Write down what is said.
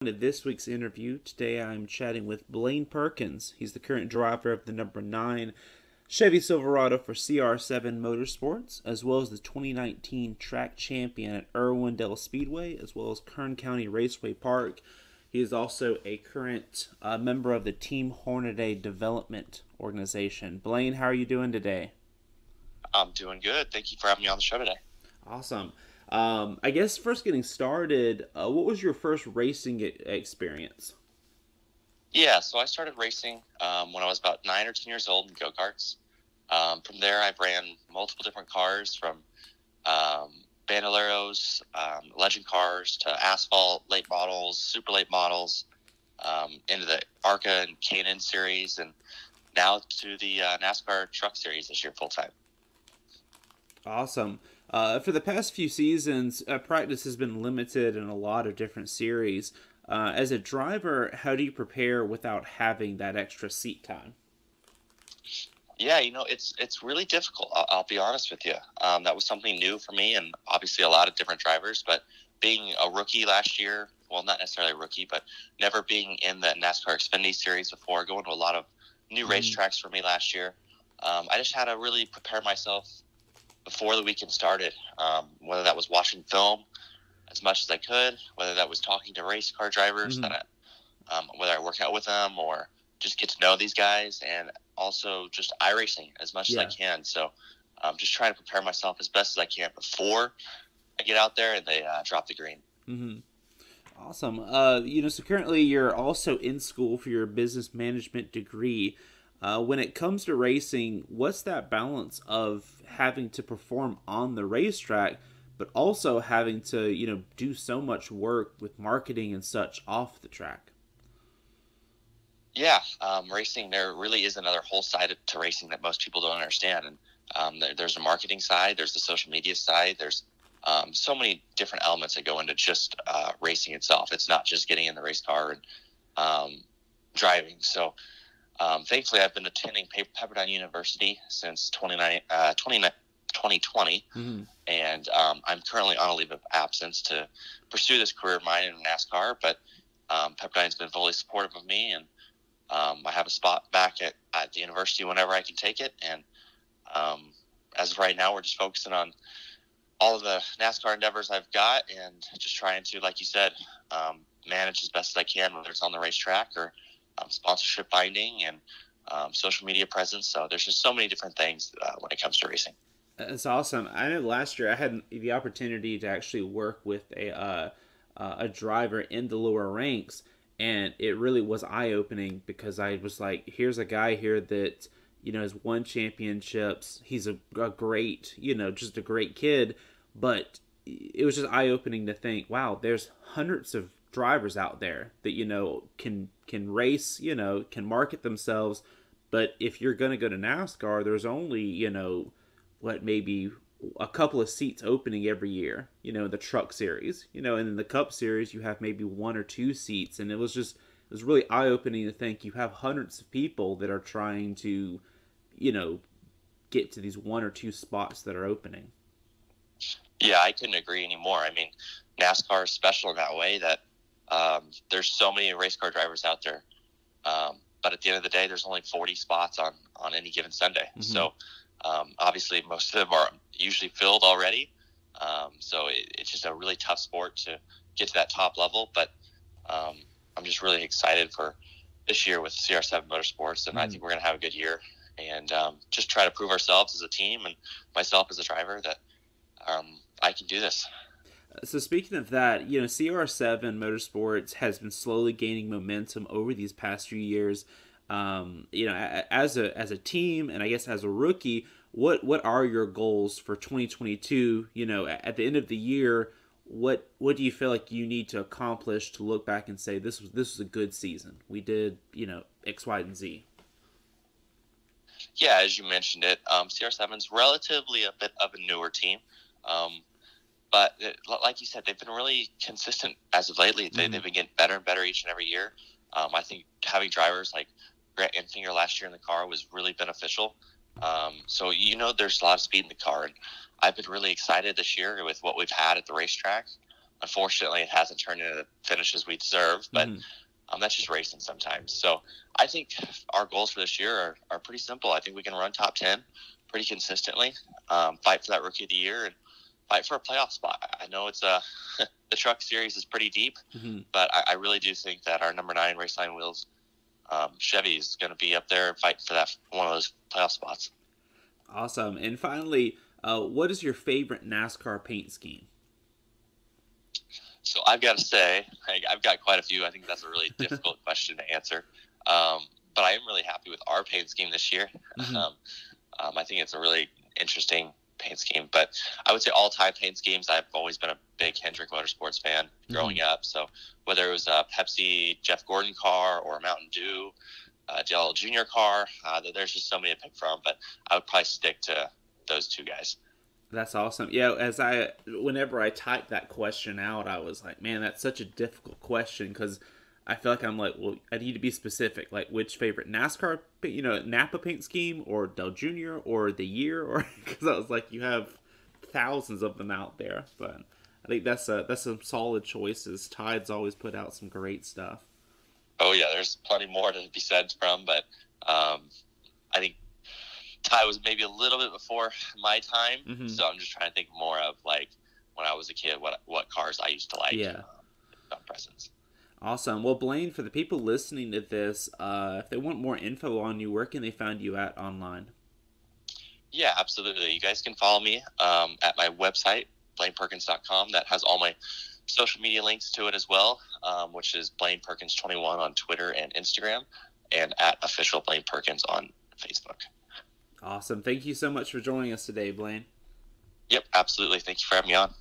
To this week's interview. Today I'm chatting with Blaine Perkins. He's the current driver of the number 9 Chevy Silverado for CR7 Motorsports, as well as the 2019 track champion at Irwindale Speedway, as well as Kern County Raceway Park. He is also a current member of the Team Hornaday Development Organization. Blaine, how are you doing today? I'm doing good. Thank you for having me on the show today. Awesome. I guess first getting started, what was your first racing experience? Yeah, so I started racing when I was about 9 or 10 years old in go-karts. From there, I ran multiple different cars from Bandoleros, legend cars to asphalt, late models, super late models, into the ARCA and K&N series, and now to the NASCAR Truck Series this year full-time. Awesome. For the past few seasons, practice has been limited in a lot of different series. As a driver, how do you prepare without having that extra seat time? Yeah, it's really difficult. I'll be honest with you. That was something new for me, and obviously a lot of different drivers. But being a rookie last year, well, not necessarily a rookie, but never being in the NASCAR Xfinity Series before, going to a lot of new racetracks for me last year, I just had to really prepare myself before the weekend started. Whether that was watching film as much as I could, whether that was talking to race car drivers, whether I work out with them or just get to know these guys, and also just iRacing as much as I can. So just trying to prepare myself as best as I can before I get out there and they drop the green. Mm-hmm. Awesome. So currently you're also in school for your business management degree. When it comes to racing, what's that balance of having to perform on the racetrack, but also having to, do so much work with marketing and such off the track? Yeah, racing, there really is another whole side to racing that most people don't understand. And there's a marketing side, there's the social media side, there's so many different elements that go into just racing itself. It's not just getting in the race car and driving. So thankfully, I've been attending Pepperdine University since 2020, and I'm currently on a leave of absence to pursue this career of mine in NASCAR, but Pepperdine's been fully supportive of me, and I have a spot back at the university whenever I can take it. And as of right now, we're just focusing on all of the NASCAR endeavors I've got and just trying to, like you said, manage as best as I can, whether it's on the racetrack or sponsorship finding and social media presence. So there's just so many different things when it comes to racing. That's awesome. I know last year I had the opportunity to actually work with a driver in the lower ranks, and it really was eye opening because I was like, here's a guy here that has won championships. He's a great, just a great kid, but it was just eye opening to think, wow, there's hundreds of drivers out there that can race, can market themselves, but if you're going to go to NASCAR, there's only maybe a couple of seats opening every year, in the truck series, and in the cup series you have maybe one or two seats, and it was really eye opening to think you have hundreds of people that are trying to get to these one or two spots that are opening. Yeah, I couldn't agree anymore. I mean, NASCAR is special in that way that there's so many race car drivers out there. But at the end of the day, there's only 40 spots on any given Sunday. So obviously most of them are usually filled already. So it's just a really tough sport to get to that top level. But I'm just really excited for this year with CR7 Motorsports, and I think we're going to have a good year and just try to prove ourselves as a team and myself as a driver that I can do this. So speaking of that, CR7 Motorsports has been slowly gaining momentum over these past few years. As a team, and I guess as a rookie, what are your goals for 2022? At the end of the year, what do you feel like you need to accomplish to look back and say this was a good season? We did X, Y, and Z. Yeah, as you mentioned it, CR7's relatively a bit of a newer team. But like you said, they've been really consistent as of lately. They've been getting better and better each and every year. I think having drivers like Grant Enfinger last year in the car was really beneficial. So, there's a lot of speed in the car. And I've been really excited this year with what we've had at the racetrack. unfortunately, it hasn't turned into the finishes we deserve. But that's just racing sometimes. So I think our goals for this year are pretty simple. I think we can run top 10 pretty consistently, fight for that Rookie of the Year, and fight for a playoff spot. I know it's the Truck Series is pretty deep, but I really do think that our number 9 Raceline Wheels Chevy is going to be up there and fight for that one of those playoff spots. Awesome. And finally, what is your favorite NASCAR paint scheme? So I've got to say, I've got quite a few. I think that's a really difficult question to answer. But I am really happy with our paint scheme this year. I think it's a really interesting paint scheme. But I would say all-time paint schemes, I've always been a big Hendrick Motorsports fan growing up. So whether it was a Pepsi Jeff Gordon car or a Mountain Dew Dale Jr. car, there's just so many to pick from. But I would probably stick to those two guys. That's awesome. Yeah, whenever I typed that question out, I was like, man, that's such a difficult question, because I feel like I'm like, well, I need to be specific, like which favorite NASCAR, Napa paint scheme, or Dale Jr., or the year, or because I was like, you have thousands of them out there. But I think that's some solid choices. Tide's always put out some great stuff. Oh yeah, there's plenty more to be said from, but I think Ty was maybe a little bit before my time, so I'm just trying to think more of like when I was a kid, what cars I used to like. Yeah. Presents. Awesome. Well, Blaine, for the people listening to this, if they want more info on you, where can they find you at online? Yeah, absolutely. You guys can follow me at my website, blaineperkins.com. That has all my social media links to it as well, which is Blaine Perkins 21 on Twitter and Instagram, and at official Blaine Perkins on Facebook. Awesome. Thank you so much for joining us today, Blaine. Yep, absolutely. Thank you for having me on.